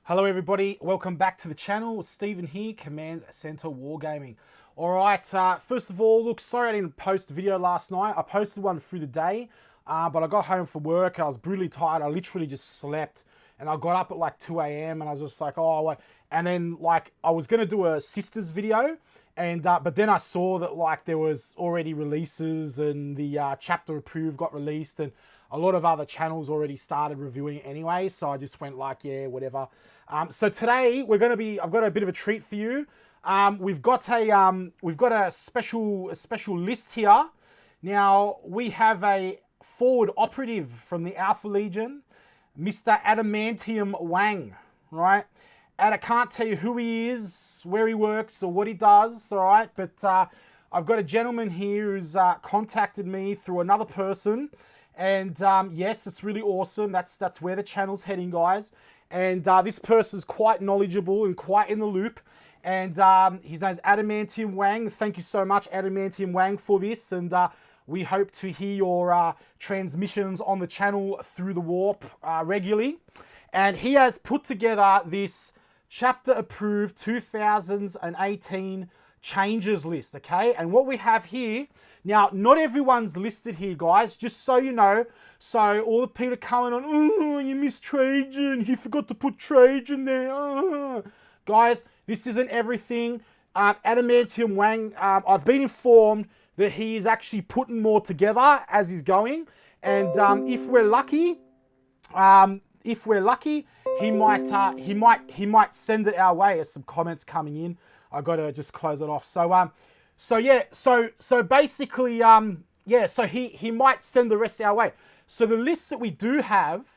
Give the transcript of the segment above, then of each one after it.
Hello everybody, welcome back to the channel. Stephen here, Command Centre Wargaming. Alright, first of all, look, sorry I didn't post a video last night. I posted one through the day, but I got home from work and I was brutally tired. I literally just slept and I got up at like 2 AM and I was just like, oh, what? And then like I was going to do a sisters video, and but then I saw that like there was already releases and the chapter approved got released and a lot of other channels already started reviewing it anyway, so I just went like, yeah, whatever. So today I've got a bit of a treat for you. We've got a special list here. Now we have a forward operative from the Alpha Legion, Mr. Adamantium Wang, right? And I can't tell you who he is, where he works, or what he does, all right? But I've got a gentleman here who's contacted me through another person. And yes, it's really awesome. That's where the channel's heading, guys. And this person's quite knowledgeable and quite in the loop. And his name's Adamantium Wang. Thank you so much, Adamantium Wang, for this. And we hope to hear your transmissions on the channel through the warp regularly. And he has put together this chapter-approved 2018 changes list, okay? And what we have here, now not everyone's listed here, guys, just so you know. So all the people coming on, oh, you missed Trajan, he forgot to put Trajan there. Oh. Guys, this isn't everything. Adamantium Wang, I've been informed that he is actually putting more together as he's going. And if we're lucky, he might send it our way. There's some comments coming in. I gotta just close it off. So basically, so he might send the rest our way. So the list that we do have,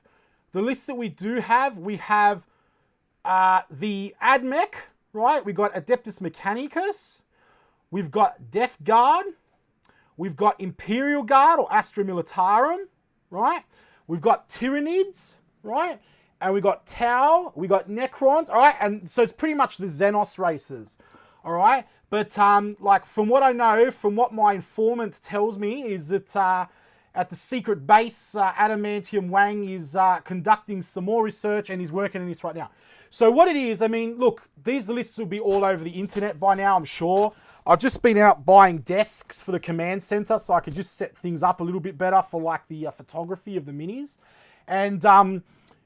we have the AdMech, right? We got Adeptus Mechanicus, we've got Death Guard, we've got Imperial Guard or Astra Militarum, right? We've got Tyranids, right? And we got Tau, we got Necrons, all right? And so it's pretty much the Xenos races, all right? But like from what I know, from what my informant tells me, is that at the secret base, Adamantium Wang is conducting some more research and he's working on this right now. So what it is, I mean, look, these lists will be all over the internet by now, I'm sure. I've just been out buying desks for the command center so I could just set things up a little bit better for like the photography of the minis.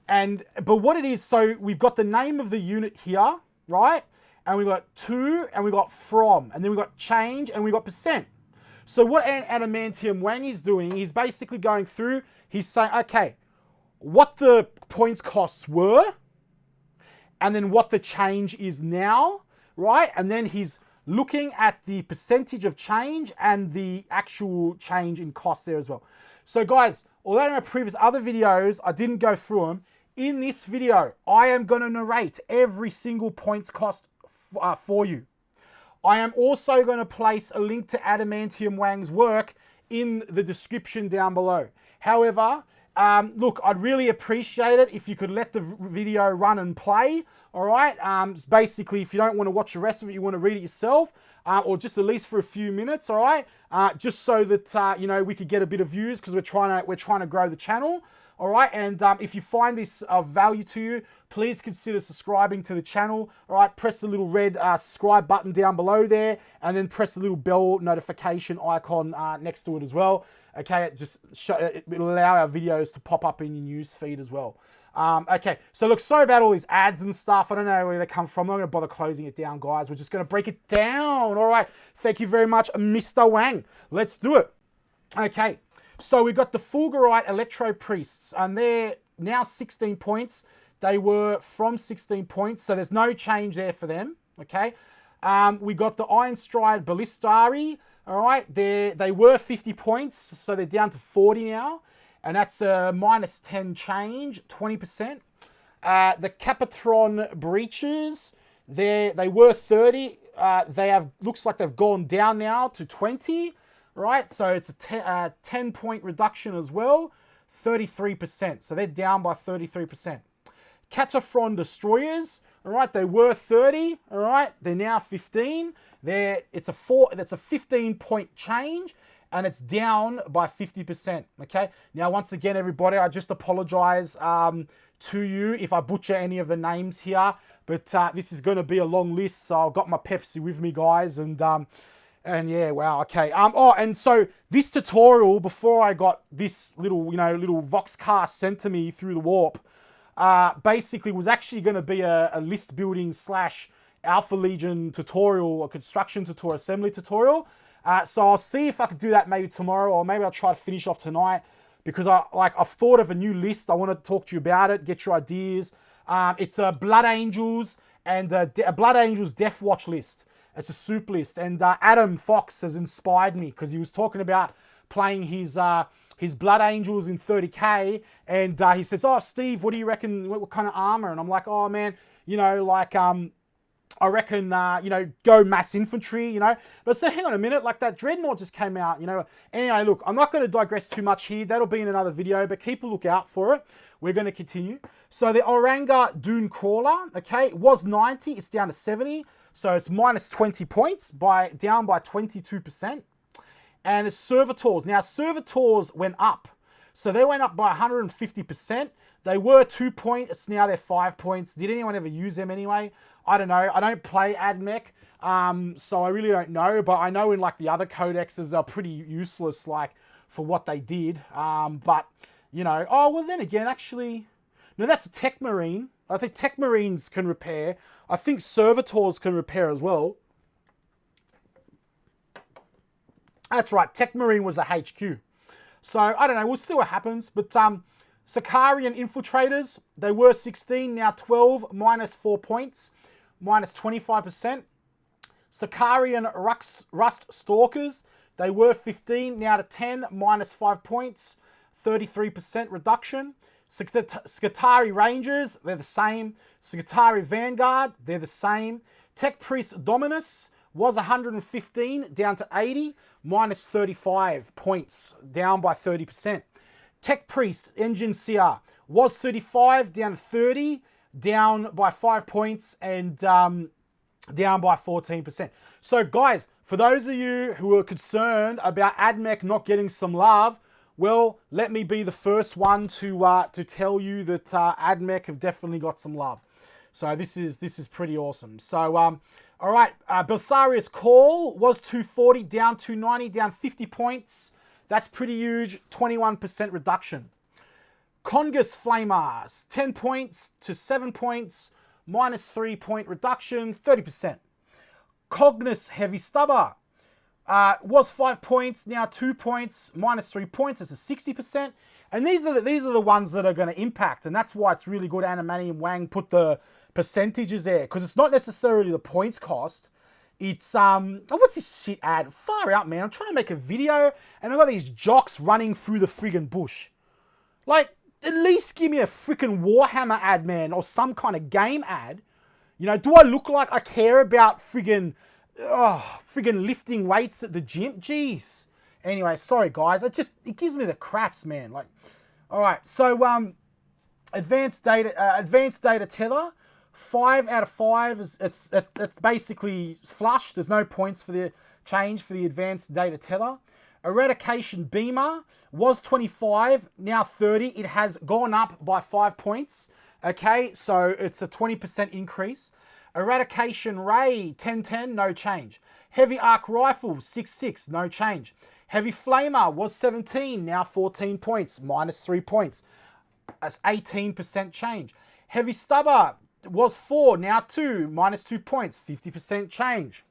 But what it is, so we've got the name of the unit here, right? And we've got to, and we've got from, and then we've got change, and we've got percent. So what Adamantium Wang is doing, he's basically going through, he's saying, okay, what the points costs were, and then what the change is now, right? And then he's looking at the percentage of change and the actual change in costs there as well. So guys, although in my previous other videos, I didn't go through them, in this video, I am going to narrate every single points cost for you. I am also going to place a link to Adamantium Wang's work in the description down below. However, look, I'd really appreciate it if you could let the video run and play, all right? Basically, if you don't want to watch the rest of it, you want to read it yourself, or just at least for a few minutes, all right? Just so that, you know, we could get a bit of views because we're trying to grow the channel. All right, and if you find this of value to you, please consider subscribing to the channel. All right, press the little red subscribe button down below there, and then press the little bell notification icon next to it as well. Okay, it will allow our videos to pop up in your news feed as well. Okay, so look, sorry about all these ads and stuff. I don't know where they come from. I'm not going to bother closing it down, guys. We're just going to break it down. All right, thank you very much, Mr. Wang. Let's do it. Okay. So we've got the Fulgurite Electro Priests, and they're now 16 points. They were from 16 points, so there's no change there for them, okay? We got the Iron Stride Ballistari, all right? They were 50 points, so they're down to 40 now, and that's a minus 10 change, 20%. The Capitron Breaches, they were 30. Looks like they've gone down now to 20. Right, so it's a 10-point reduction as well, 33%. So they're down by 33%. Cataphrone Destroyers, all right, they were 30, all right, they're now 15. That's a 15-point change, and it's down by 50%, okay? Now, once again, everybody, I just apologize to you if I butcher any of the names here. But this is going to be a long list, so I've got my Pepsi with me, guys. And yeah, wow, okay. Oh, and so this tutorial, before I got this little, little Voxcast sent to me through the warp, basically was actually going to be a list building / Alpha Legion tutorial, a construction tutorial, assembly tutorial. So I'll see if I could do that maybe tomorrow, or maybe I'll try to finish off tonight, because I've thought of a new list. I want to talk to you about it, get your ideas. It's a Blood Angels and a Blood Angels Death Watch list. It's a soup list, and Adam Fox has inspired me because he was talking about playing his Blood Angels in 30k, and he says, "Oh, Steve, what do you reckon? What kind of armor?" And I'm like, "Oh man, I reckon, go mass infantry, But I said, hang on a minute, like that Dreadnought just came out, Anyway, look, I'm not going to digress too much here. That'll be in another video, but keep a look out for it. We're going to continue. So the Oranga Dune Crawler, okay, it was 90. It's down to 70. So it's minus 20 points, down by 22%. And it's Servitors. Now, Servitors went up. So they went up by 150%. They were 2 points. Now they're 5 points. Did anyone ever use them anyway? I don't know. I don't play AdMech, so I really don't know. But I know in like the other codexes are pretty useless, like for what they did. But oh well. Then again, actually, no, that's a Tech Marine. I think Tech Marines can repair. I think Servitors can repair as well. That's right. Tech Marine was a HQ. So I don't know. We'll see what happens. But Sicarian Infiltrators, they were 16, now 12, minus 4 points, minus 25%. Sicarian Rust Stalkers, they were 15, now to 10, minus 5 points, 33% reduction. Skitari Rangers, they're the same. Skitari Vanguard, they're the same. Tech Priest Dominus was 115, down to 80, minus 35 points, down by 30%. Tech Priest Engine Seer was 35, down to 30, down by 5 points, and down by 14%. So guys, for those of you who are concerned about AdMech not getting some love, well, let me be the first one to tell you that AdMech have definitely got some love. So this is pretty awesome. So all right, Belsarius Call was 240, down 290, down 50 points. That's pretty huge, 21% reduction. Congus Flamers, 10 points to 7 points, minus 3 point reduction, 30%. Cognus Heavy Stubber was 5 points, now 2 points, minus 3 points. It's a 60%. And these are the ones that are going to impact, and that's why it's really good Adamantium Wang put the percentages there, because it's not necessarily the points cost. It's, oh, what's this shit ad? Far out, man. I'm trying to make a video, and I've got these jocks running through the friggin' bush. Like, at least give me a freaking Warhammer ad, man, or some kind of game ad. Do I look like I care about friggin' lifting weights at the gym? Jeez. Anyway, sorry, guys. It gives me the craps, man. Like, all right. So, advanced data tether. 5 out of 5 it's basically flush. There's no points for the change for the advanced data tether. Eradication Beamer was 25, now 30. It has gone up by 5 points. Okay, so it's a 20% increase. Eradication Ray 1010, no change. Heavy Arc Rifle 66, no change. Heavy Flamer was 17, now 14 points, minus 3 points. That's 18% change. Heavy Stubber was 4, now 2, minus 2 points, 50% change.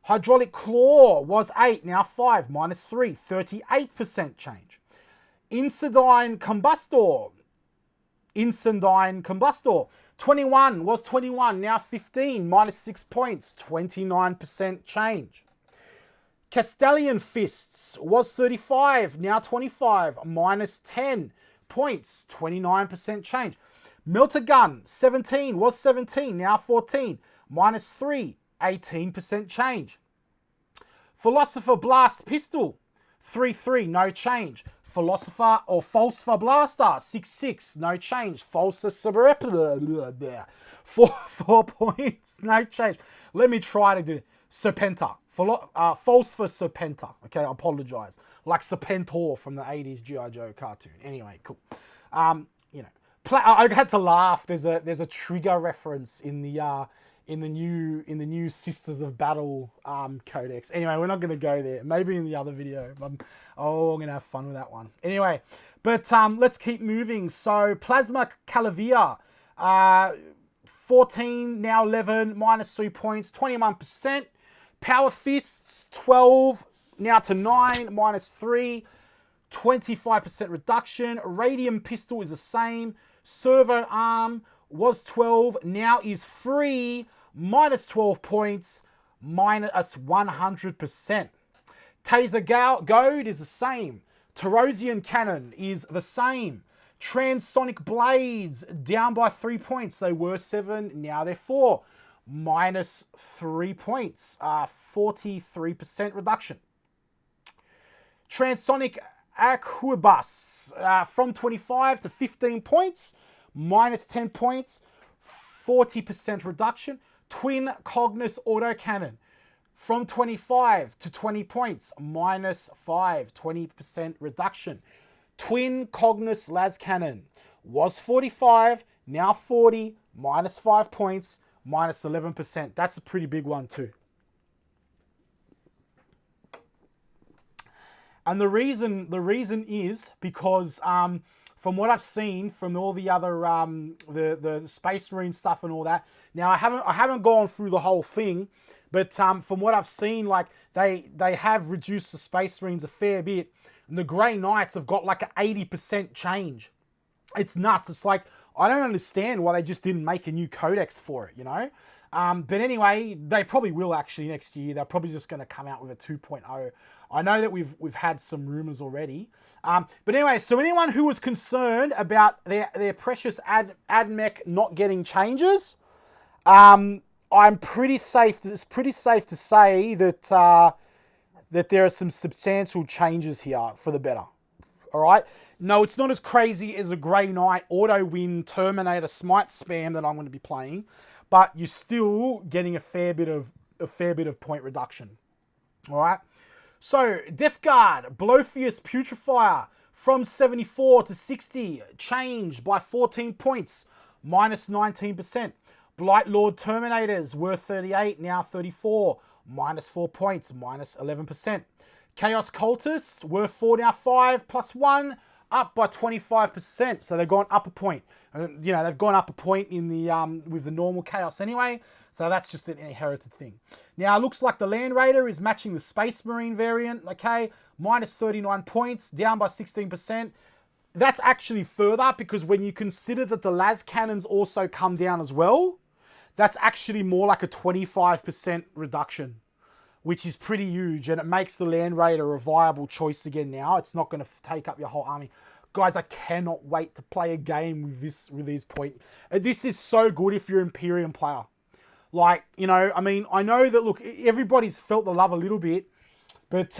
Hydraulic Claw was 8, now 5, minus 3, 38% change. Incendiine Combustor, 21 was 21, now 15, minus 6 points, 29% change. Castellian Fists was 35, now 25, minus 10 points, 29% change. Melter Gun, 17, was 17, now 14, minus 3, 18% change. Philosopher Blast Pistol, 3-3, no change. Philosopher or Falsifer Blaster, 6-6, no change. Falsifer, 4 points, no change. Let me try to do Serpenta. Falsifer Serpenta. Okay, I apologize. Like Serpentor from the 80s G.I. Joe cartoon. Anyway, cool. I had to laugh. There's a trigger reference in the new Sisters of Battle codex. Anyway, we're not going to go there. Maybe in the other video. I'm going to have fun with that one. Anyway, but let's keep moving. So Plasma Calavia, 14, now 11, minus 3 points, 21%. Power Fists, 12, now to 9, minus 3, 25% reduction. Radium Pistol is the same. Servo Arm was 12, now is free, minus 12 points, minus 100%. Taser Goad is the same. Terosian Cannon is the same. Transonic Blades down by 3 points. They were 7, now they're 4. Minus 3 points, 43% reduction. Transonic Arquebus from 25 to 15 points, minus 10 points, 40% reduction. Twin Cognis Autocannon from 25 to 20 points, minus 5, 20% reduction. Twin Cognis Las Cannon was 45, now 40, minus 5 points, minus 11%. That's a pretty big one too. And the reason is because from what I've seen from all the other the Space Marine stuff and all that. Now I haven't gone through the whole thing, but from what I've seen, like they have reduced the Space Marines a fair bit, and the Grey Knights have got like an 80% change. It's nuts. It's like I don't understand why they just didn't make a new codex for it, you know. But anyway, they probably will actually next year. They're probably just going to come out with a 2.0. I know that we've had some rumors already. But anyway, so anyone who was concerned about their precious AdMech not getting changes, I'm pretty safe. It's pretty safe to say that that there are some substantial changes here for the better. All right. No, it's not as crazy as a Grey Knight auto win Terminator smite spam that I'm going to be playing, but you're still getting a fair bit of point reduction. All right. So Death Guard, Blowfierce Putrefier from 74 to 60, changed by 14 points, minus 19%. Blight Lord Terminators were 38, now 34, minus 4 points, minus 11%. Chaos Cultists were 4, now 5, plus 1, up by 25%. So they've gone up a point. You know, they've gone up a point in the with the normal Chaos anyway. So that's just an inherited thing. Now, it looks like the Land Raider is matching the Space Marine variant, okay? Minus 39 points, down by 16%. That's actually further because when you consider that the las cannons also come down as well, that's actually more like a 25% reduction, which is pretty huge. And it makes the Land Raider a viable choice again now. It's not going to take up your whole army. Guys, I cannot wait to play a game with these points. This is so good if you're an Imperium player. Like, you know, I mean, I know that, look, everybody's felt the love a little bit, but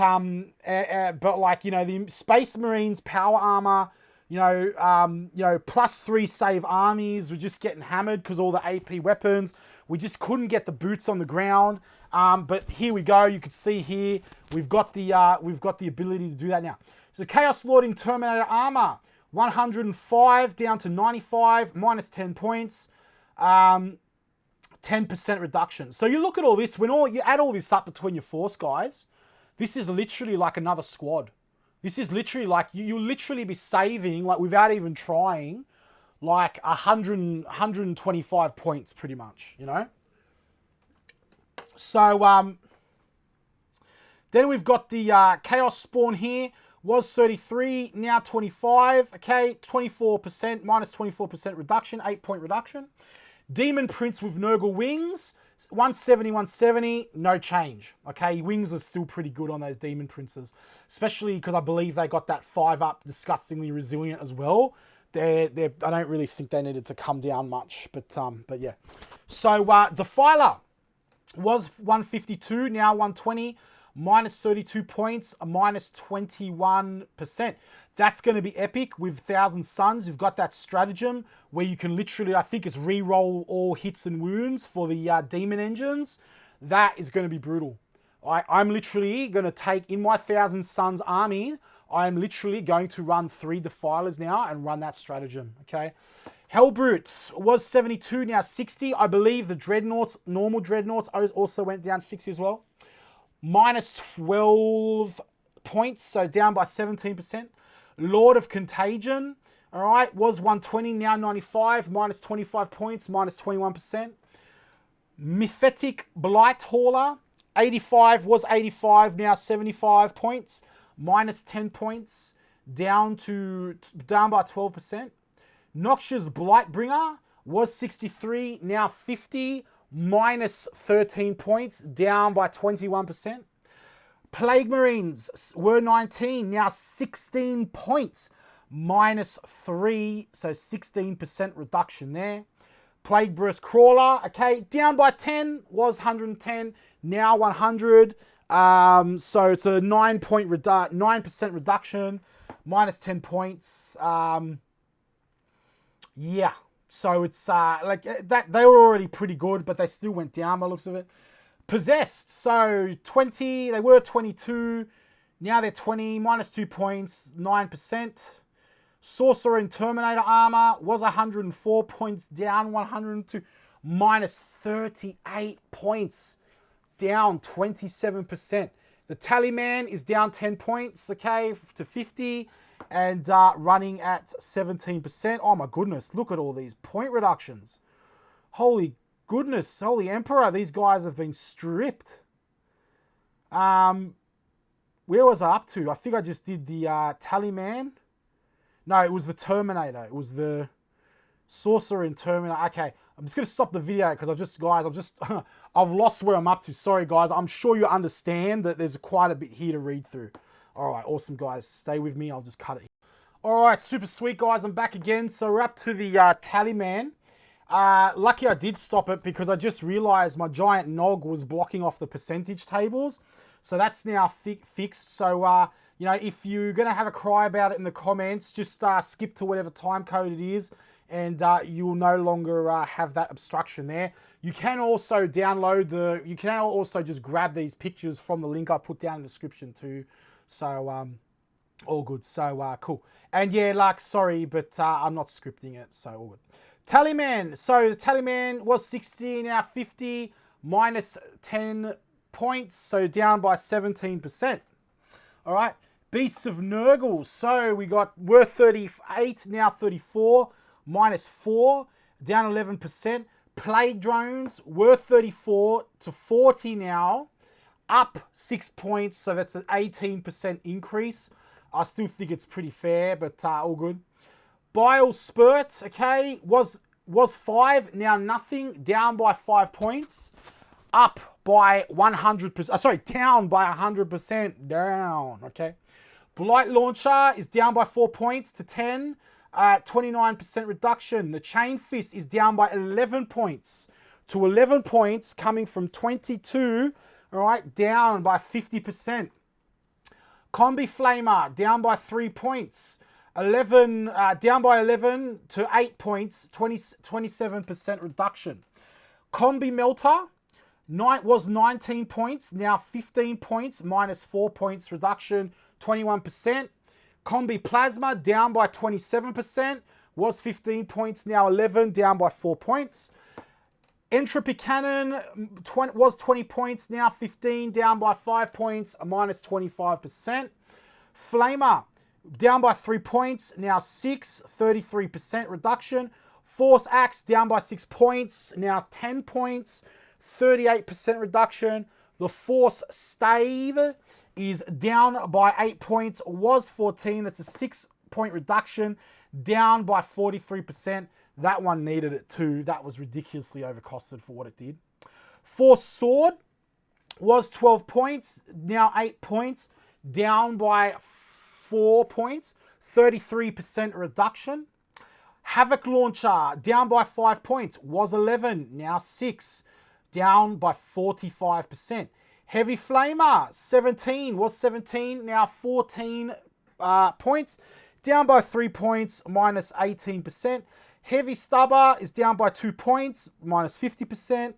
like, you know, the Space Marines power armor, you know, +3 save armies were just getting hammered because all the AP weapons. We just couldn't get the boots on the ground. But here we go. You can see here we've got the ability to do that now. So Chaos Lording Terminator armor, 105 down to 95, minus 10 points. 10% reduction. So you look at all this, you add all this up between your force, guys, this is literally like another squad. This is literally like, you'll literally be saving, like without even trying, like 125 points pretty much, you know? So, then we've got the Chaos Spawn here, was 33, now 25, okay, 24%, minus 24% reduction, 8-point reduction. Demon Prince with Nergal wings, 170, 170, no change. Okay, wings are still pretty good on those Demon Princes, especially because I believe they got that 5-up, disgustingly resilient as well. I don't really think they needed to come down much, but yeah. So Defiler was 152, now 120, minus 32 points, minus 21%. That's going to be epic with 1,000 Suns. You've got that stratagem where you can literally, I think it's re-roll all hits and wounds for the demon engines. That is going to be brutal. I'm literally going to take, in my 1,000 Suns army, I am literally going to run 3 Defilers now and run that stratagem, okay? Hellbrute was 72, now 60. I believe the Dreadnoughts, normal Dreadnoughts, also went down 60 as well. Minus 12 points, so down by 17%. Lord of Contagion, all right, was 120, now 95, minus 25 points, minus 21%. Mephitic Blight Hauler, 85, was 85, now 75 points, minus 10 points, down by 12%. Noxious Blightbringer was 63, now 50, minus 13 points, down by 21%. Plague Marines were 19, now 16 points, minus 3, so 16% reduction there. Plague Burst Crawler, okay, down by 10, was 110, now 100. So it's a 9% reduction, minus 10 points. Yeah, so it's like that. They were already pretty good, but they still went down by the looks of it. Possessed, so 20, they were 22, now they're 20, minus 2 points, 9%. Sorcerer and Terminator Armour was 104 points, down 102, minus 38 points, down 27%. The Tallyman is down 10 points, okay, to 50, and running at 17%. Oh my goodness, look at all these point reductions. Holy goodness, Holy Emperor, these guys have been stripped. Where was I up to? I think I just did the Tallyman. No, it was the Terminator. It was the Sorcerer and Terminator. Okay, I'm just going to stop the video because I've lost where I'm up to. Sorry, guys. I'm sure you understand that there's quite a bit here to read through. All right, awesome, guys. Stay with me. I'll just cut it. All right, super sweet, guys. I'm back again. So we're up to the Tallyman. Lucky I did stop it because I just realized my giant Nog was blocking off the percentage tables. So that's now fixed. So, you know, if you're going to have a cry about it in the comments, just skip to whatever time code it is, and you will no longer have that obstruction there. You can also download you can also just grab these pictures from the link I put down in the description too. So, all good. So, cool. And yeah, like, sorry, but I'm not scripting it, so all good. Tallyman. So the Tallyman was 60, now 50, minus 10 points, so down by 17%. All right. Beasts of Nergal. So we were 38, now 34, minus 4, down 11%. Plague Drones were 34 to 40 now, up 6 points, so that's an 18% increase. I still think it's pretty fair, but all good. Bile Spurt, okay, was 5, now nothing, down by 5 points, up by 100%, sorry, down by 100%, down, okay. Blight Launcher is down by 4 points to 10, 29% reduction. The Chain Fist is down by 11 points to 11 points, coming from 22, all right, down by 50%. Combi Flamer, down by 3 points. 11, down by 11 to 8 points, 27% reduction. Combi Melter was 19 points, now 15 points, minus 4 points reduction, 21%. Combi Plasma down by 27%, was 15 points, now 11, down by 4 points. Entropy Cannon was 20 points, now 15, down by 5 points, minus 25%. Flamer, down by 3 points, now 6, 33% reduction. Force Axe, down by 6 points, now 10 points, 38% reduction. The Force Stave is down by 8 points, was 14, that's a 6-point reduction, down by 43%. That one needed it too. That was ridiculously overcosted for what it did. Force Sword was 12 points, now 8 points, down by 4 points, 33% reduction. Havoc Launcher, down by 5 points, was 11, now 6, down by 45%. Heavy Flamer, 17, was 17, now 14 points, down by 3 points, minus 18%. Heavy Stubber is down by 2 points, minus 50%.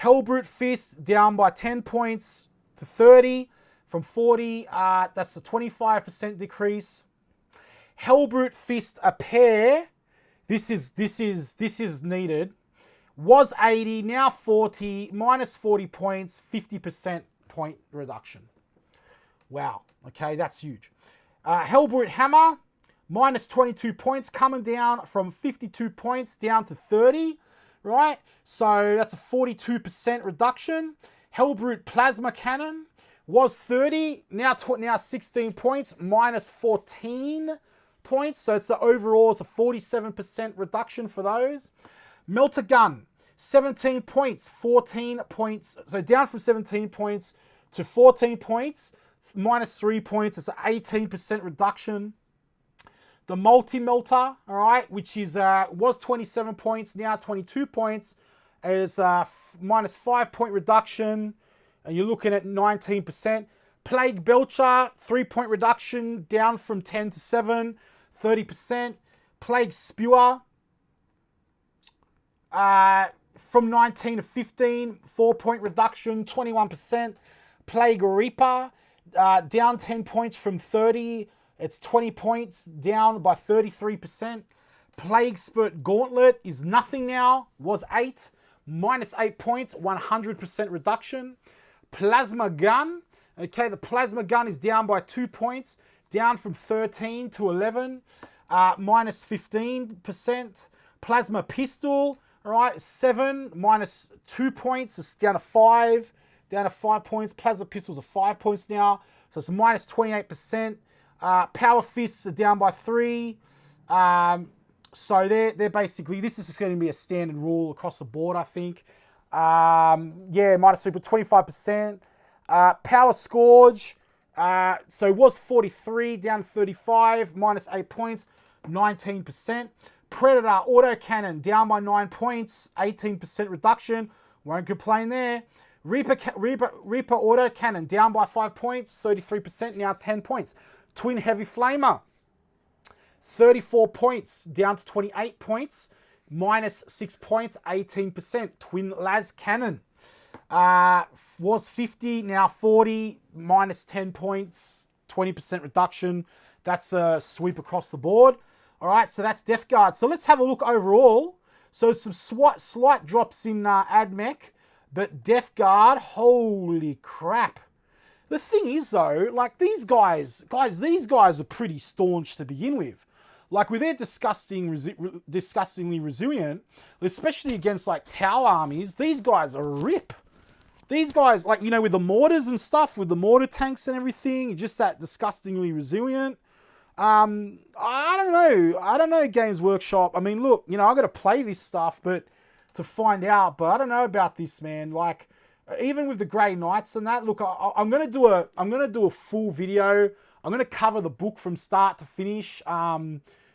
Hellbrute Fist, down by 10 points to 30. from 40. That's a 25% decrease. Hellbrute Fist, a pair. This is needed. Was 80, now 40, minus 40 points, 50% point reduction. Wow. Okay, that's huge. Hellbrute Hammer, minus 22 points, coming down from 52 points down to 30, right? So that's a 42% reduction. Hellbrute Plasma Cannon was 30, now 16 points, minus 14 points. So it's overall it's a 47% reduction for those. Melter Gun, 17 points, 14 points. So down from 17 points to 14 points, minus 3 points. It's an 18% reduction. The Multi-Melter, all right, which is was 27 points, now 22 points, is minus 5 point reduction, and you're looking at 19%. Plague Belcher, 3 point reduction, down from 10 to 7, 30%. Plague Spewer, from 19 to 15, 4 point reduction, 21%. Plague Reaper, down 10 points from 30, it's 20 points, down by 33%. Plague Spurt Gauntlet is nothing now, was 8, minus 8 points, 100% reduction. Plasma Gun, okay, the Plasma Gun is down by 2 points, down from 13 to 11, minus 15%. Plasma Pistol, all right, 7, minus 2 points, it's down to 5, down to 5 points. Plasma Pistols are 5 points now, so it's minus 28%. Power Fists are down by 3. So they're basically, this is going to be a standard rule across the board, I think. Yeah, minus 3, but 25%. Power Scourge, so it was 43, down 35, minus 8 points, 19%. Predator Autocannon, down by 9 points, 18% reduction. Won't complain there. Reaper Autocannon, down by 5 points, 33%, now 10 points. Twin Heavy Flamer, 34 points, down to 28 points, minus 6 points, 18%. Twin Las Cannon, was 50, now 40, minus 10 points, 20% reduction. That's a sweep across the board. All right, so that's Death Guard. So let's have a look overall. So some slight drops in AdMech, but Death Guard, holy crap. The thing is though, like these guys are pretty staunch to begin with. Like with their disgustingly resilient, especially against like tower armies, these guys are rip. These guys, like, you know, with the mortars and stuff, with the mortar tanks and everything, just that disgustingly resilient. I don't know, Games Workshop. I mean, look, you know, I got to play this stuff, but to find out, but I don't know about this, man. Like, even with the Grey Knights and that, look, I'm gonna do a full video. I'm gonna cover the book from start to finish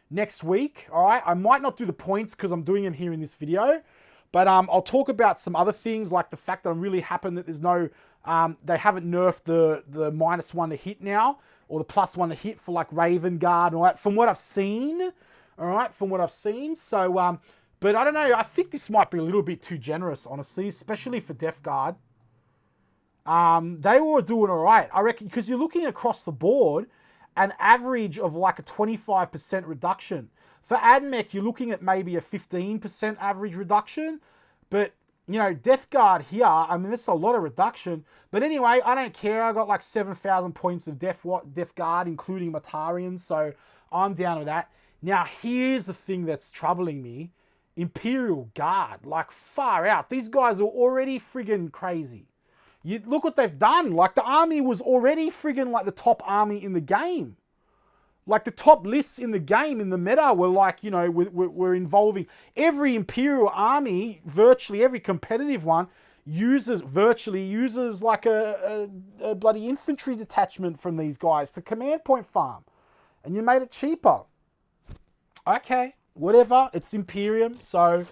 next week. All right, I might not do the points because I'm doing them here in this video, but I'll talk about some other things, like the fact that I'm really happy that there's no, they haven't nerfed the -1 to hit now, or the +1 to hit for like Raven Guard and all that. From what I've seen, all right, from what I've seen. So, but I don't know. I think this might be a little bit too generous, honestly, especially for Death Guard. They were doing all right, I reckon, because you're looking across the board, an average of like a 25% reduction. For AdMech, you're looking at maybe a 15% average reduction. But, you know, Death Guard here, I mean, that's a lot of reduction. But anyway, I don't care. I got like 7,000 points of Death Guard, including Matarians, so I'm down with that. Now, here's the thing that's troubling me. Imperial Guard, like far out. These guys are already friggin' crazy. You look what they've done. Like, the army was already friggin' like the top army in the game. Like, the top lists in the game, in the meta, were like, you know, we're involving every Imperial army, virtually every competitive one, virtually uses like a bloody infantry detachment from these guys to command point farm. And you made it cheaper. Okay, whatever. It's Imperium, so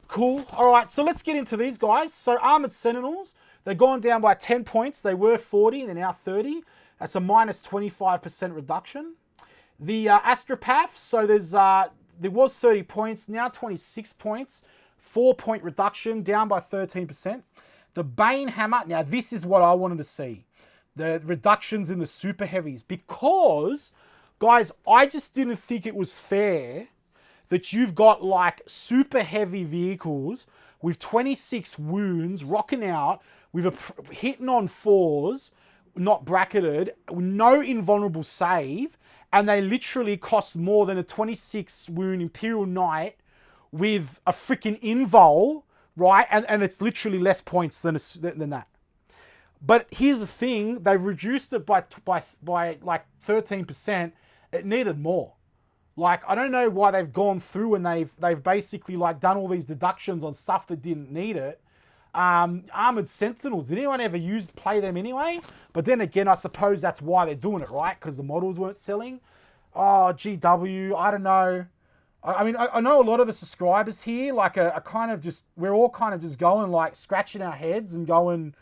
cool. All right, so let's get into these guys. So, Armored Sentinels. They've gone down by 10 points. They were 40, and they're now 30. That's a minus 25% reduction. The Astropath, so there was 30 points, now 26 points. 4-point reduction, down by 13%. The Bane Hammer, now this is what I wanted to see. the reductions in the super heavies, because, guys, I just didn't think it was fair that you've got like super heavy vehicles with 26 wounds rocking out with a hitting on 4s, not bracketed, no invulnerable save, and they literally cost more than a 26 wound Imperial Knight with a freaking invul, right? And it's literally less points than that. But here's the thing, they've reduced it by like 13%. It needed more. Like, I don't know why they've gone through and they've basically like done all these deductions on stuff that didn't need it. Armored Sentinels, did anyone ever play them anyway? But then again, I suppose that's why they're doing it, right? Because the models weren't selling. Oh, GW, I don't know. I mean, I know a lot of the subscribers here, like, are kind of just, we're all kind of just going, like, scratching our heads and going,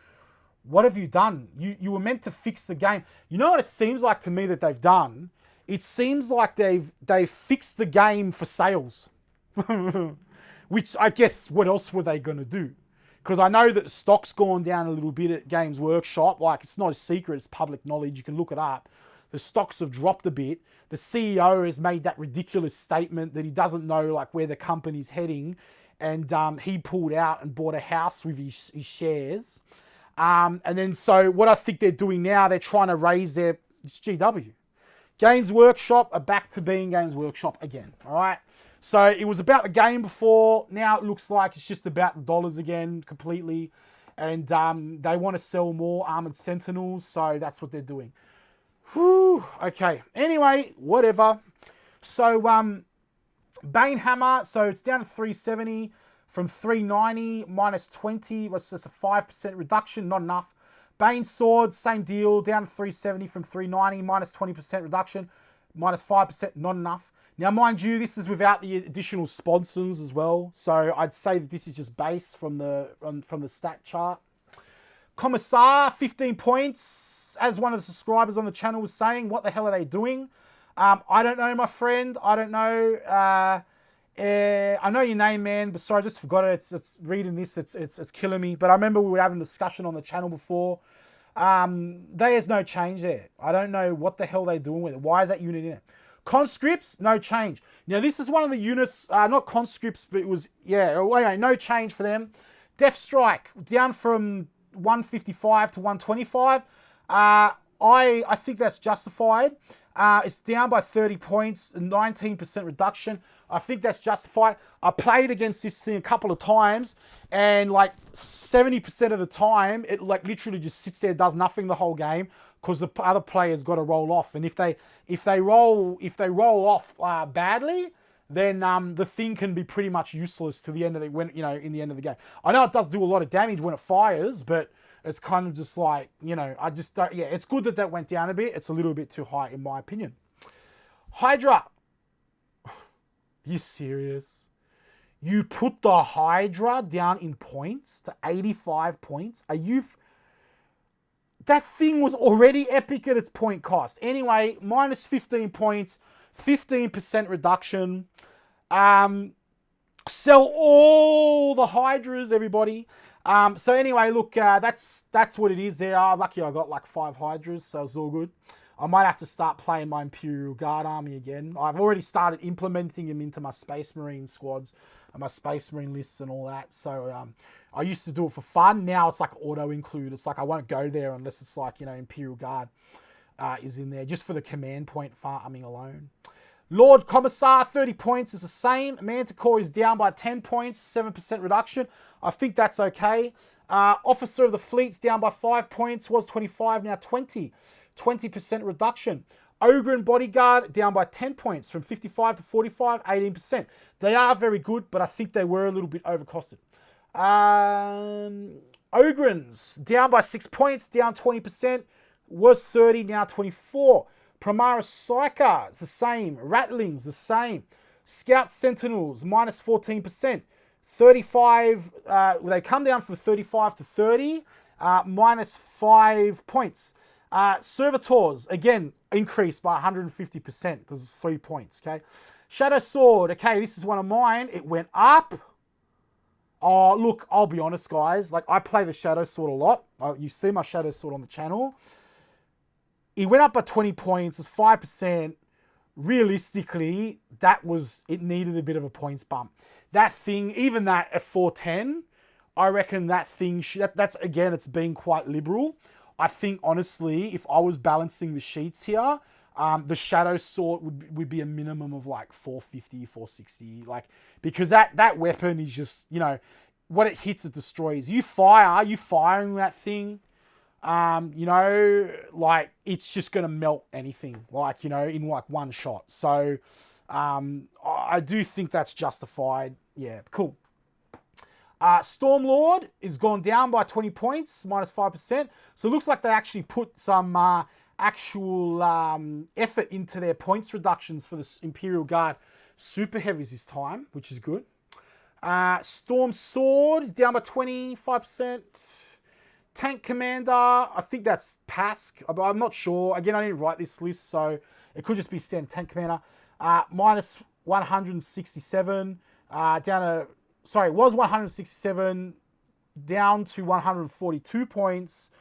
what have you done? You were meant to fix the game. You know what it seems like to me that they've done? It seems like they've fixed the game for sales. Which, I guess, what else were they going to do? Because I know that the stock's gone down a little bit at Games Workshop. Like, it's not a secret, it's public knowledge. You can look it up. The stocks have dropped a bit. The CEO has made that ridiculous statement that he doesn't know like where the company's heading. And he pulled out and bought a house with his shares. And then so what I think they're doing now, they're trying to raise their GW. Games Workshop are back to being Games Workshop again, all right? So it was about the game before. Now it looks like it's just about the dollars again completely. And they want to sell more Armored Sentinels, so that's what they're doing. Whew, okay. Anyway, whatever. So, Bane Hammer, so it's down to 370 from 390 minus 20. Was just a 5% reduction, not enough. Bane Sword, same deal, down to 370 from 390, minus 20% reduction, minus 5%, not enough. Now, mind you, this is without the additional sponsons as well. So I'd say that this is just base from the stat chart. Commissar, 15 points. As one of the subscribers on the channel was saying, what the hell are they doing? I don't know, my friend. I don't know. I know your name, man, but sorry, I just forgot it. It's reading this. It's killing me. But I remember we were having a discussion on the channel before. There's no change there. I don't know what the hell they're doing with it. Why is that unit in it? Conscripts, no change. Now, this is one of the units, not conscripts, but it was, yeah, anyway, no change for them. Death Strike, down from 155 to 125. I think that's justified. It's down by 30 points, 19% reduction. I think that's justified. I played against this thing a couple of times, and like 70% of the time, it like literally just sits there, does nothing the whole game, because the other players got to roll off. And if they roll off badly, then the thing can be pretty much useless to the end of the in the end of the game. I know it does do a lot of damage when it fires, but it's kind of just like, I just don't, yeah, it's good that went down a bit. It's a little bit too high in my opinion. Hydra. You serious? You put the Hydra down in points to 85 points? Are you... That thing was already epic at its point cost. Anyway, minus 15 points, 15% reduction. Sell all the Hydras, everybody. So anyway, look, that's what it is there. Lucky I got like 5 Hydras, so it's all good. I might have to start playing my Imperial Guard army again. I've already started implementing them into my Space Marine squads and my Space Marine lists and all that. So I used to do it for fun. Now it's like auto include. It's like I won't go there unless it's like, Imperial Guard is in there just for the command point farming alone. Lord Commissar, 30 points is the same. Manticore is down by 10 points, 7% reduction. I think that's okay. Officer of the Fleet's down by 5 points, was 25, now 20. 20% reduction. Ogre and Bodyguard down by 10 points from 55 to 45, 18%. They are very good, but I think they were a little bit overcosted. Ogrins down by 6 points, down 20%. Was 30, now 24. Primaris Psyker is the same. Rattlings the same. Scout Sentinels minus 14%. 35, they come down from 35 to 30, minus 5 points. Servitors, again, increased by 150% because it's 3 points, okay? Shadow Sword, okay, this is one of mine. It went up. Oh, look, I'll be honest, guys. Like, I play the Shadow Sword a lot. You see my Shadow Sword on the channel. He went up by 20 points. It's 5%. Realistically, it needed a bit of a points bump. That thing, even that at 410, I reckon that thing, that's again, it's being quite liberal. I think, honestly, if I was balancing the sheets here, the Shadow Sword would be a minimum of like 450, 460. Like, because that weapon is just, you know, what it hits, it destroys. You firing that thing, you know, like, it's just going to melt anything, like, you know, in like one shot. So, I do think that's justified. Yeah, cool. Stormlord is gone down by 20 points, minus 5%. So it looks like they actually put some actual effort into their points reductions for the Imperial Guard super heavies this time, which is good. Storm Sword is down by 25%. Tank Commander, I think that's Pask, but I'm not sure. Again, I didn't write this list, so it could just be standard Tank Commander. Minus 167, down to... Sorry, it was 167, down to 142 points,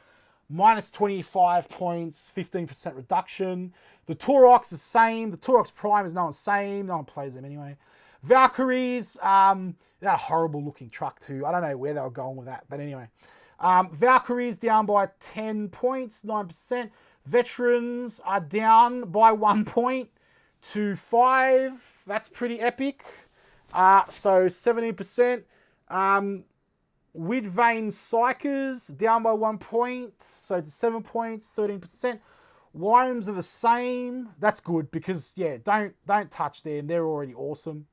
minus 25 points, 15% reduction. The Taurox is the same. The Taurox Prime is no one's same. No one plays them anyway. Valkyries, that horrible looking truck too. I don't know where they were going with that, but anyway. Valkyries down by 10 points, 9%. Veterans are down by 1 point to 5. That's pretty epic. So 17%. Widvane Psychers down by 1 point, so to 7 points, 13%. Worms are the same. That's good because, yeah, don't touch them. They're already awesome.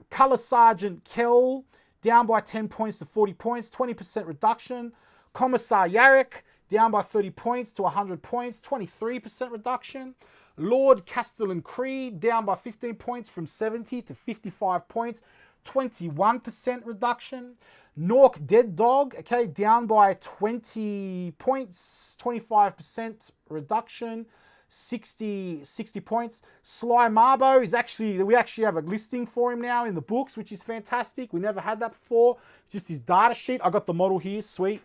Color Sergeant Kell down by 10 points to 40 points, 20% reduction. Commissar Yarrick down by 30 points to 100 points, 23% reduction. Lord Castellan Creed down by 15 points from 70 to 55 points, 21% reduction. Nork Dead Dog, okay, down by 20 points, 25% reduction, 60 points. Sly Marbo is we actually have a listing for him now in the books, which is fantastic. We never had that before. Just his data sheet. I got the model here, sweet.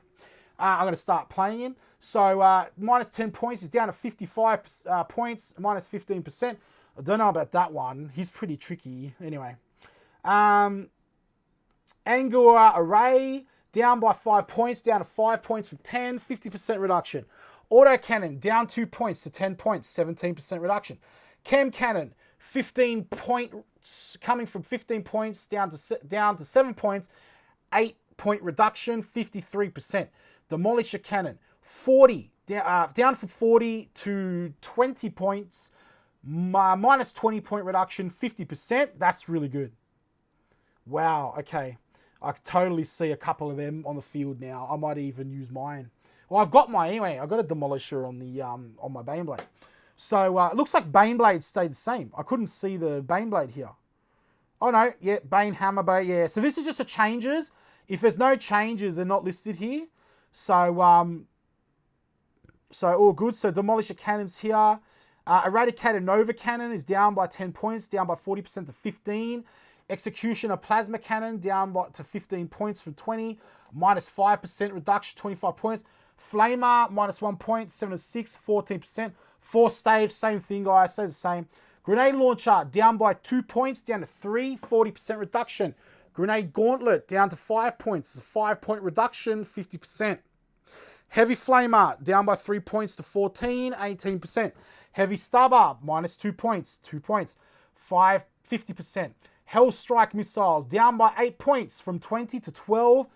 I'm going to start playing him. So minus 10 points, he's down to 55 points, minus 15%. I don't know about that one. He's pretty tricky. Anyway. Angora Array, down by 5 points, down to 5 points from 10, 50% reduction. Autocannon, down 2 points to 10 points, 17% reduction. Cam Cannon, 15 points, coming from 15 points down to 7 points, 8 point reduction, 53%. Demolisher Cannon, 40, down from 40 to 20 points, minus 20 point reduction, 50%. That's really good. Wow, okay. I could totally see a couple of them on the field now. I might even use mine. Well, I've got mine anyway. I've got a Demolisher on the on my Baneblade. So it looks like Baneblade stayed the same. I couldn't see the Baneblade here. Oh no, yeah, Bane Hammer Blade, yeah. So this is just the changes. If there's no changes, they're not listed here. So so all good. So Demolisher Cannons here. Eradicator Nova Cannon is down by 10 points, down by 40% to 15. Executioner Plasma Cannon down to 15 points from 20, minus 5% reduction, 25 points. Flamer, minus 1 point, 7 to 6, 14%. Force Stave, same thing, guys, stays the same. Grenade Launcher, down by 2 points, down to 3, 40% reduction. Grenade Gauntlet, down to 5 points, it's a 5 point reduction, 50%. Heavy Flamer, down by 3 points to 14, 18%. Heavy Stubber, minus 2 points, 2 points, 50%. Hellstrike Missiles, down by 8 points from 20 to 12,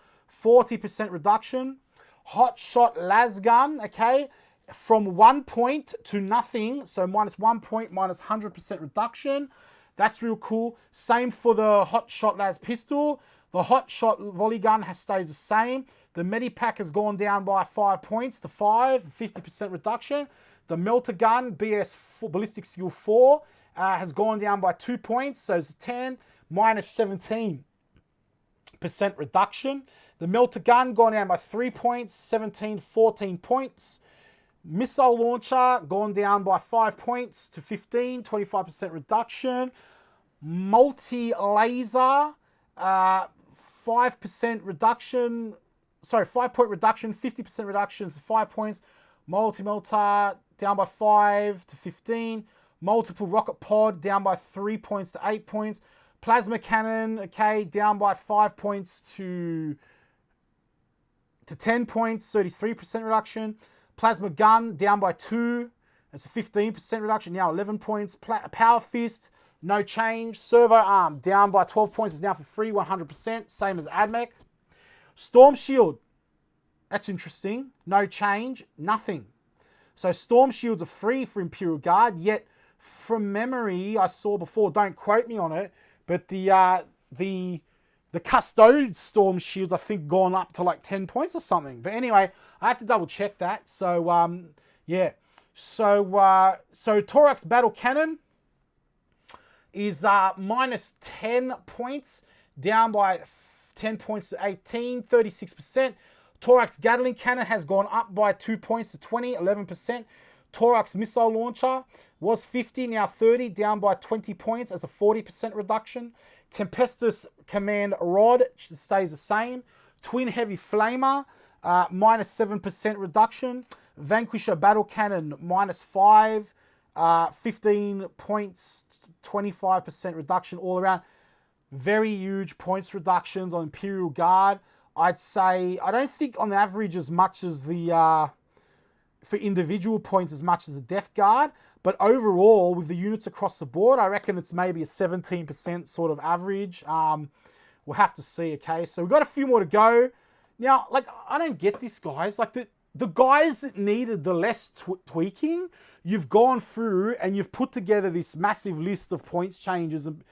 40% reduction. Hot Shot Lasgun, okay, from 1 point to nothing, so minus 1 point, minus 100% reduction. That's real cool. Same for the Hot Shot Las Pistol. The Hot Shot Volley Gun stays the same. The Medipack has gone down by 5 points to 5, 50% reduction. The Melter Gun, Ballistic Skill 4, has gone down by 2 points, so it's 10, minus 17% reduction. The Melter Gun gone down by 3 points, 17, 14 points. Missile Launcher gone down by 5 points to 15, 25% reduction. Multi-Laser, 5% reduction, sorry, 5 point reduction, 50% reduction, so 5 points. Multi-Melter down by 5 to 15. Multiple Rocket Pod down by 3 points to 8 points. Plasma Cannon, okay, down by 5 points to 10 points, 33% reduction. Plasma Gun down by 2. That's a 15% reduction, now 11 points. Power Fist, no change. Servo Arm down by 12 points, is now for free, 100%, same as AdMech. Storm Shield, that's interesting. No change, nothing. So Storm Shields are free for Imperial Guard, yet from memory, I saw before, don't quote me on it, but the Custode Storm Shields, I think, gone up to like 10 points or something. But anyway, I have to double check that. So, yeah. So Thorax Battle Cannon is minus 10 points, down by 10 points to 18, 36%. Thorax Gatling Cannon has gone up by 2 points to 20, 11%. Thorax Missile Launcher was 50, now 30, down by 20 points as a 40% reduction. Tempestus Command Rod stays the same. Twin Heavy Flamer, minus 7% reduction. Vanquisher Battle Cannon, minus 5, 15 points, 25% reduction all around. Very huge points reductions on Imperial Guard. I'd say, I don't think on average as much as the, for individual points as much as the Death Guard, but overall with the units across the board, I reckon it's maybe a 17% sort of average. We'll have to see, okay? So we've got a few more to go. Now, like, I don't get this, guys. Like, the guys that needed the less tweaking, you've gone through and you've put together this massive list of points changes and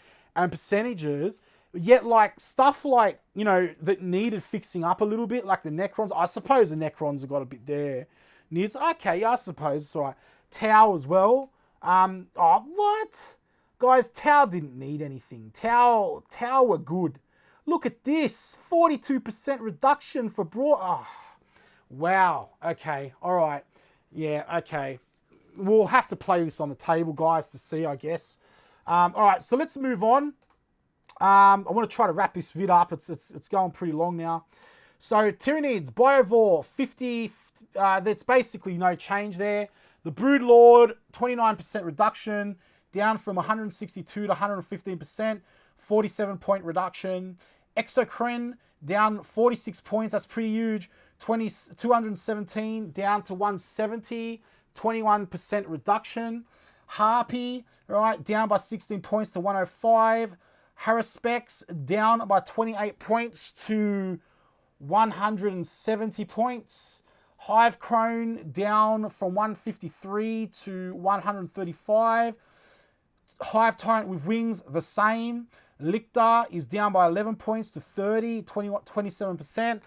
percentages, yet like stuff like, you know, that needed fixing up a little bit, like the Necrons. I suppose the Necrons have got a bit there. Needs, okay, I suppose it's all right. Tau as well. Oh, what? Guys, Tau didn't need anything. Tau were good. Look at this, 42% reduction for broad. Oh, wow. Okay. All right. Yeah. Okay. We'll have to play this on the table, guys, to see, I guess. All right. So let's move on. I want to try to wrap this vid up. It's going pretty long now. So Tyranids, Biovore, 50. That's basically no change there. The Broodlord, 29% reduction, down from 162 to 115%, 47-point reduction. Exocrine, down 46 points, that's pretty huge. 217 down to 170, 21% reduction. Harpy, right, down by 16 points to 105. Haruspex, down by 28 points to 170 points. Hive Crone, down from 153 to 135. Hive Tyrant with Wings, the same. Lictor is down by 11 points to 30, 27%.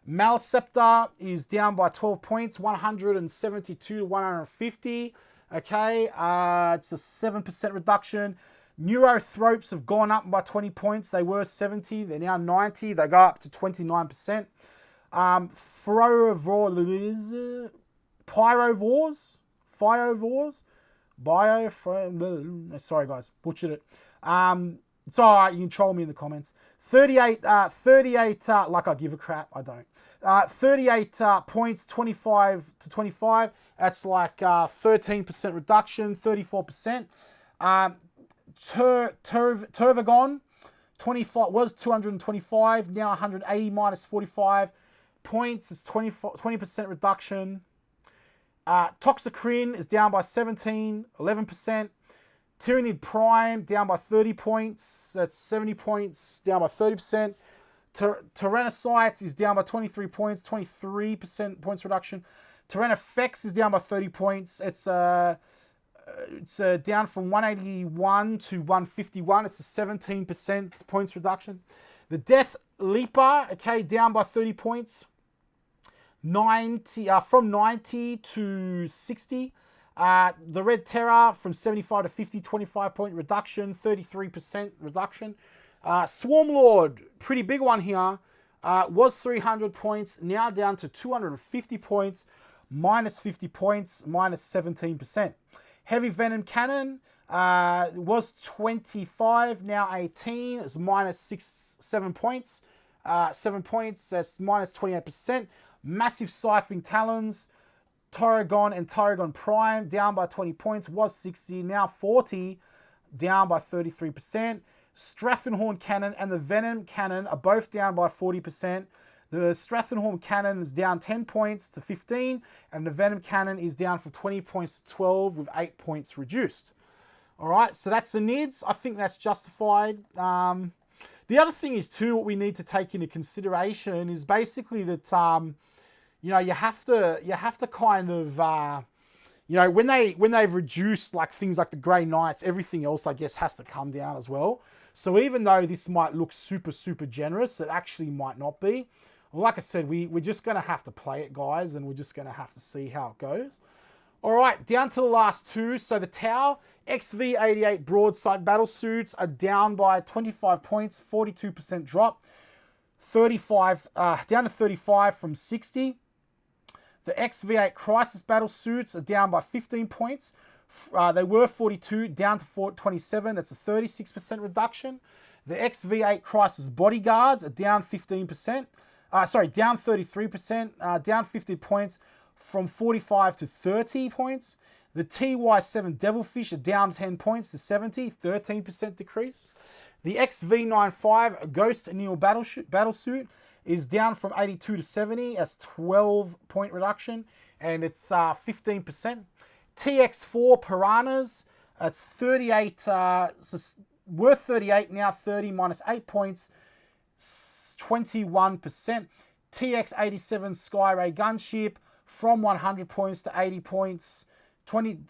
Malceptor is down by 12 points, 172 to 150. Okay, it's a 7% reduction. Neurothropes have gone up by 20 points. They were 70, they're now 90. They go up to 29%. Pyrovores, sorry guys, butchered it. It's all right, you can troll me in the comments. 38, like I give a crap, I don't. 38 points, 25 to 25. That's like 13% reduction, 34%. Tervagon, 25 was 225, now 180 minus 45 points. It's 20% reduction. Toxicrin is down by 17, 11%. Tyranid Prime down by 30 points. That's 70 points, down by 30%. Tyrannocytes is down by 23 points, 23% points reduction. Tyrannofex is down by 30 points. It's down from 181 to 151. It's a 17% points reduction. The Death Leaper, okay, down by 30 points. 90 from 90 to 60. The Red Terror from 75 to 50, 25-point reduction, 33% reduction. Swarmlord, pretty big one here, was 300 points, now down to 250 points, minus 50 points, minus 17%. Heavy Venom Cannon was 25, now 18, it's minus 7 points. 7 points, that's minus 28%. Massive Siphoning Talons, Tyragon and Tyragon Prime down by 20 points, was 60, now 40, down by 33%. Strathenhorn Cannon and the Venom Cannon are both down by 40%. The Strathenhorn Cannon is down 10 points to 15, and the Venom Cannon is down from 20 points to 12 with 8 points reduced. All right, so that's the NIDs. I think that's justified. The other thing is too, what we need to take into consideration is basically that you know, you have to kind of you know, when they've reduced like things like the Grey Knights, everything else I guess has to come down as well. So even though this might look super generous, it actually might not be. Well, like I said, we're just going to have to play it, guys, and we're just going to have to see how it goes. All right, down to the last two. So the Tau XV-88 broadside battle suits are down by 25 points, 42% drop, 35 down to 35 from 60. The XV-8 Crisis battle suits are down by 15 points. They were 42, down to 27. That's a 36% reduction. The XV-8 Crisis Bodyguards are down 15%. Down 33%, down 50 points from 45 to 30 points. The TY7 Devilfish are down 10 points to 70, 13% decrease. The XV-95 Ghost Neil battle suit is down from 82 to 70 as 12-point reduction, and it's 15%. TX4 Piranhas, it's 38, so worth 38, now 30, minus 8 points, 21%. TX87 Sky Ray Gunship from 100 points to 80 points,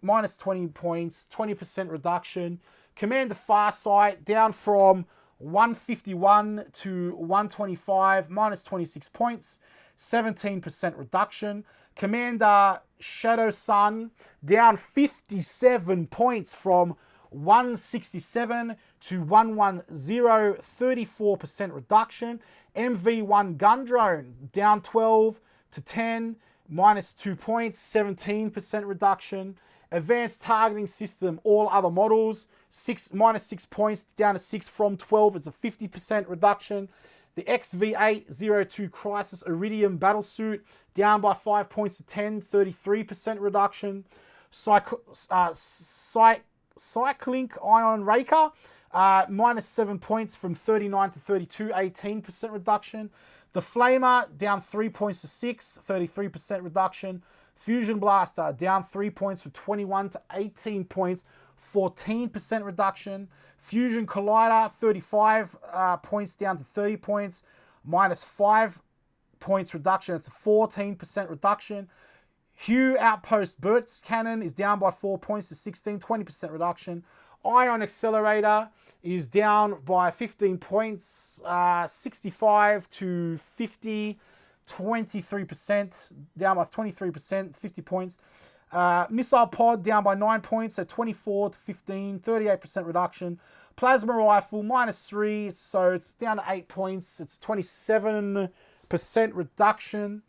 minus 20 points, 20% reduction. Commander Farsight down from 151 to 125, minus 26 points, 17% reduction. Commander Shadow Sun down 57 points from 167 to 110, 34% reduction. MV1 Gundrone down 12 to 10, minus 2 points, 17% reduction. Advanced Targeting System, all other models, minus 6 points, down to 6 from 12. It's a 50% reduction. The XV-802 Crisis Iridium Battlesuit, down by 5 points to 10, 33% reduction. Cyclink Ion Raker, minus 7 points from 39 to 32, 18% reduction. The Flamer, down 3 points to 6, 33% reduction. Fusion Blaster, down 3 points from 21 to 18 points, 14% reduction. Fusion Collider, 35 points down to 30 points, minus 5 points reduction. It's a 14% reduction. Hue Outpost Burst Cannon is down by 4 points to 16, 20% reduction. Ion Accelerator is down by 15 points, 65 to 50, 23%, down by 23%, 50 points. Missile Pod down by 9 points, so 24 to 15, 38% reduction. Plasma Rifle minus 3, so it's down to 8 points, it's 27% reduction.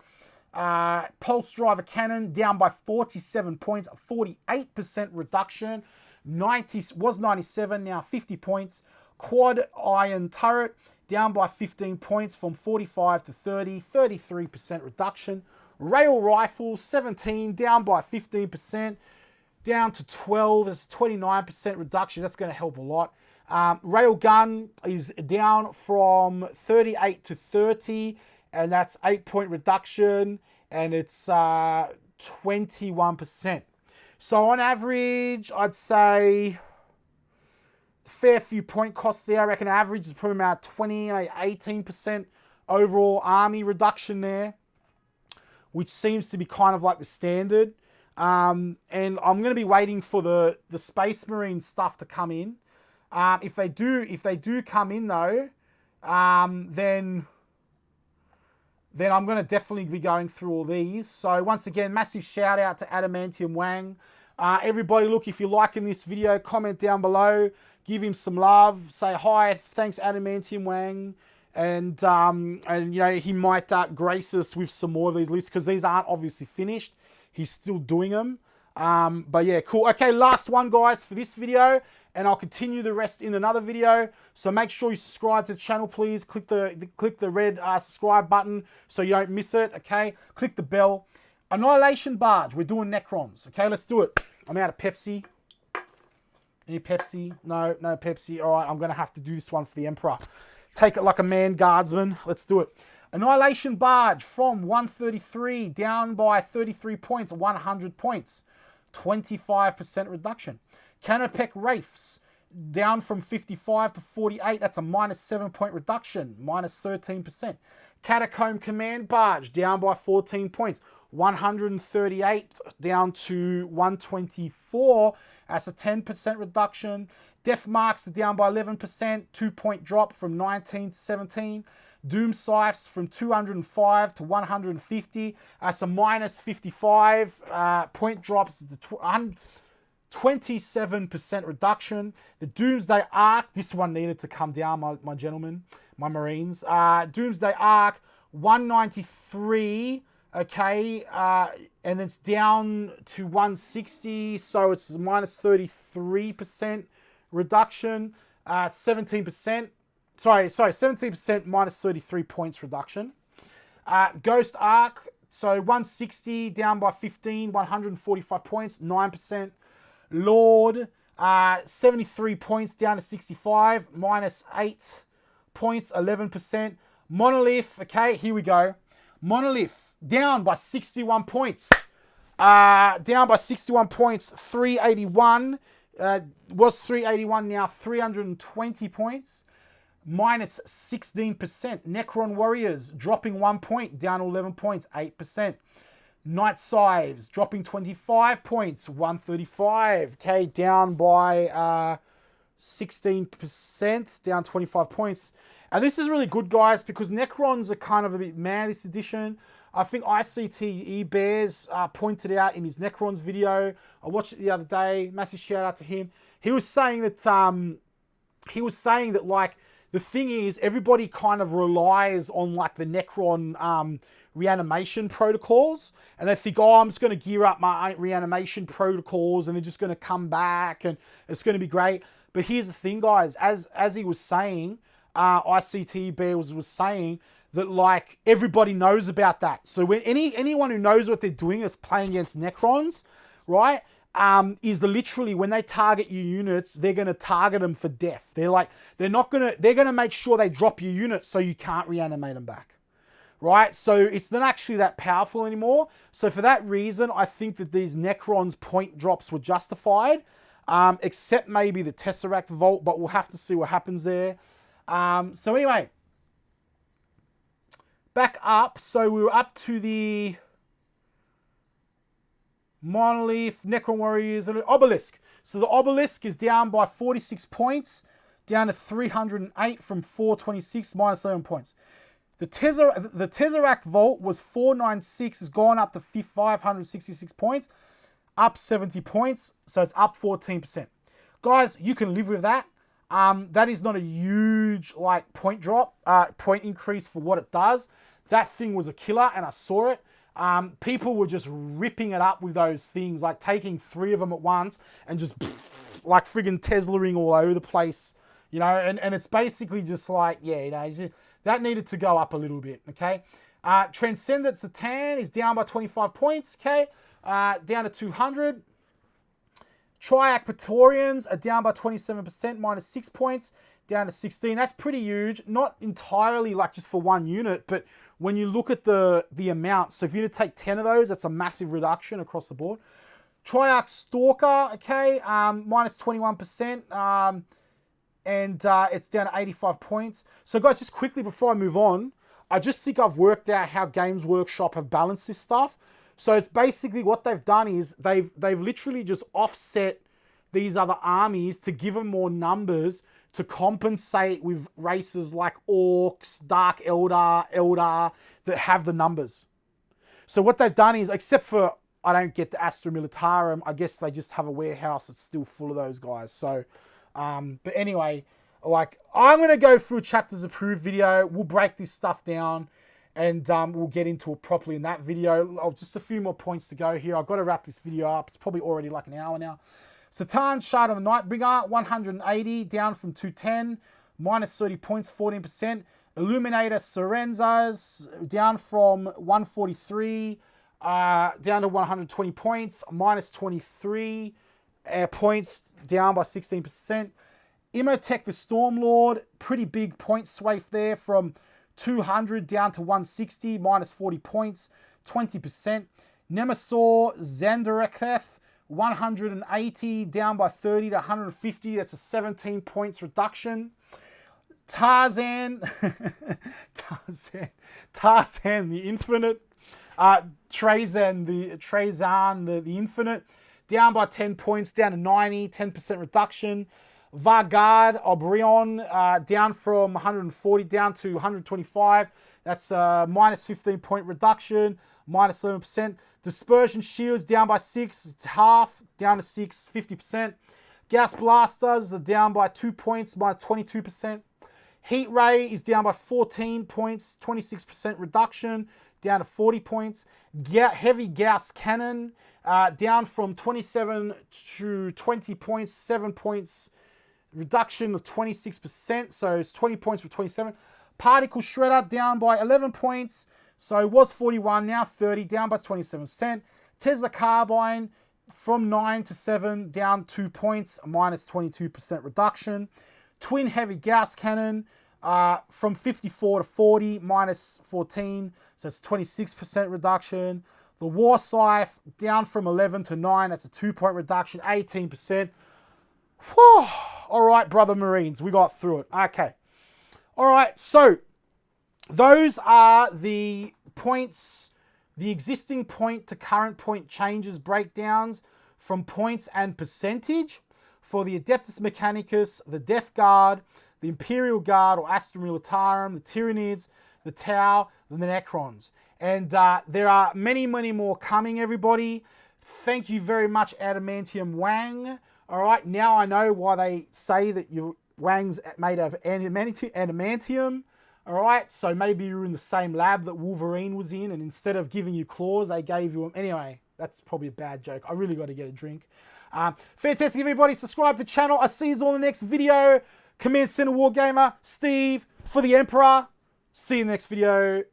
Pulse Driver Cannon down by 47 points, 48% reduction. 97, now 50 points. Quad Iron Turret down by 15 points from 45 to 30, 33% reduction. Rail Rifle 17 down by 15%, down to 12, it's 29% reduction. That's going to help a lot. Rail Gun is down from 38 to 30, and that's 8-point reduction, and it's 21%. So on average, I'd say fair few point costs there. I reckon average is probably about 20, 18% overall army reduction there, which seems to be kind of like the standard. And I'm going to be waiting for the Space Marine stuff to come in. If they do come in though, then I'm going to definitely be going through all these. So once again, massive shout out to Adamantium Wang. Everybody, look, if you're liking this video, comment down below, give him some love, say hi, thanks Adamantium Wang, and you know, he might grace us with some more of these lists, because these aren't obviously finished. He's still doing them. But yeah, cool. Okay, last one, guys, for this video, and I'll continue the rest in another video. So make sure you subscribe to the channel, please. Click the red subscribe button so you don't miss it, okay? Click the bell. Annihilation Barge. We're doing Necrons. Okay, let's do it. I'm out of Pepsi. Any Pepsi? No Pepsi. All right, I'm going to have to do this one for the Emperor. Take it like a man guardsman. Let's do it. Annihilation Barge from 133 down by 33 points, 100 points. 25% reduction. Canopec Wraiths down from 55 to 48. That's a minus 7-point reduction, minus 13%. Catacomb Command Barge down by 14 points. 138 down to 124. That's a 10% reduction. Death Marks are down by 11%, 2-point drop from 19 to 17. Doom Scythes from 205 to 150. That's a minus 55 point drops to 27% reduction. The Doomsday Ark, this one needed to come down, my gentlemen, my Marines. Doomsday Ark, 193. Okay, and it's down to 160, so it's minus 33% reduction, 17%. Sorry, 17% minus 33 points reduction. Ghost Ark, so 160 down by 15, 145 points, 9%. Lord, 73 points down to 65, minus 8 points, 11%. Monolith, okay, here we go. Monolith, down by 61 points. Down by 61 points, 381. Was 381, now 320 points. Minus 16%. Necron Warriors, dropping 1 point, down 11 points, 8%. Night Scythes, dropping 25 points, 135. Okay, down by 16%, down 25 points. And this is really good, guys, because Necrons are kind of a bit mad this edition. I think ICTE Bears pointed out in his Necrons video. I watched it the other day. Massive shout out to him. He was saying that like the thing is everybody kind of relies on like the Necron reanimation protocols, and they think, oh, I'm just going to gear up my reanimation protocols, and they're just going to come back, and it's going to be great. But here's the thing, guys. As he was saying. ICT Bear was saying that like everybody knows about that. So when anyone who knows what they're doing is playing against Necrons, right? Is literally when they target your units, they're gonna target them for death. They're gonna make sure they drop your units so you can't reanimate them back. Right? So it's not actually that powerful anymore. So for that reason, I think that these Necrons point drops were justified. Except maybe the Tesseract Vault, but we'll have to see what happens there. So anyway, back up. So we were up to the Monolith, Necron Warriors, and Obelisk. So the Obelisk is down by 46 points, down to 308 from 426, minus 11 points. The Tesseract Vault was 496, has gone up to 566 points, up 70 points, so it's up 14%. Guys, you can live with that. That is not a huge like point increase for what it does. That thing was a killer, and I saw it. People were just ripping it up with those things, like taking 3 of them at once and just like friggin' Teslaing all over the place, you know. And it's basically just like, yeah, you know, that needed to go up a little bit. Okay, Transcendent Satan is down by 25 points. Okay, down to 200. Triac Praetorians are down by 27%, minus 6 points, down to 16. That's pretty huge. Not entirely like just for one unit, but when you look at the amount, so if you were to take 10 of those, that's a massive reduction across the board. Triarch Stalker, okay, minus 21%, and it's down to 85 points. So guys, just quickly before I move on, I just think I've worked out how Games Workshop have balanced this stuff. So it's basically what they've done is they've literally just offset these other armies to give them more numbers to compensate with races like Orcs, Dark Eldar that have the numbers. So what they've done is, except for I don't get the Astra Militarum, I guess they just have a warehouse that's still full of those guys. So, but anyway, like I'm gonna go through a chapters approved video. We'll break this stuff down. And we'll get into it properly in that video. Just a few more points to go here. I've got to wrap this video up. It's probably already like an hour now. Satan, Shard on the Nightbringer, 180, down from 210. Minus 30 points, 14%. Illuminator Serenzas, down from 143 down to 120 points, minus 23 points, down by 16%. Imotech the Stormlord, pretty big point sway there from 200 down to 160, minus 40 points, 20%. Nemesaur Zandareketh, 180 down by 30 to 150. That's a 17 points reduction. Tarzan the Infinite. Trazan the Infinite, down by 10 points, down to 90, 10% reduction. Vargard Obrion, down from 140 down to 125. That's a minus 15 point reduction, minus 11%. Dispersion Shields down by 6, it's half, down to 6, 50%. Gas Blasters are down by 2 points, minus 22%. Heat Ray is down by 14 points, 26% reduction, down to 40 points. Heavy Gas Cannon, down from 27 to 20 points, 7 points reduction of 26%, so it's 20 points for 27. Particle Shredder down by 11 points, so it was 41, now 30, down by 27%. Tesla Carbine from 9 to 7, down 2 points, minus 22% reduction. Twin Heavy Gas Cannon, from 54 to 40, minus 14, so it's 26% reduction. The War Scythe, down from 11 to 9, that's a 2-point reduction, 18%. Whew. All right, brother Marines, we got through it. Okay. All right, so those are the points, the existing point to current point changes, breakdowns from points and percentage for the Adeptus Mechanicus, the Death Guard, the Imperial Guard or Astra Militarum, the Tyranids, the Tau, and the Necrons. And there are many, many more coming, everybody. Thank you very much, Adamantium Wang. All right, now I know why they say that your Wang's made of adamantium. All right, so maybe you're in the same lab that Wolverine was in, and instead of giving you claws, they gave you them. Anyway, that's probably a bad joke. I really got to get a drink. Fantastic, everybody. Subscribe to the channel. I'll see you all in the next video. Command Centre Wargamer, Steve, for the Emperor. See you in the next video.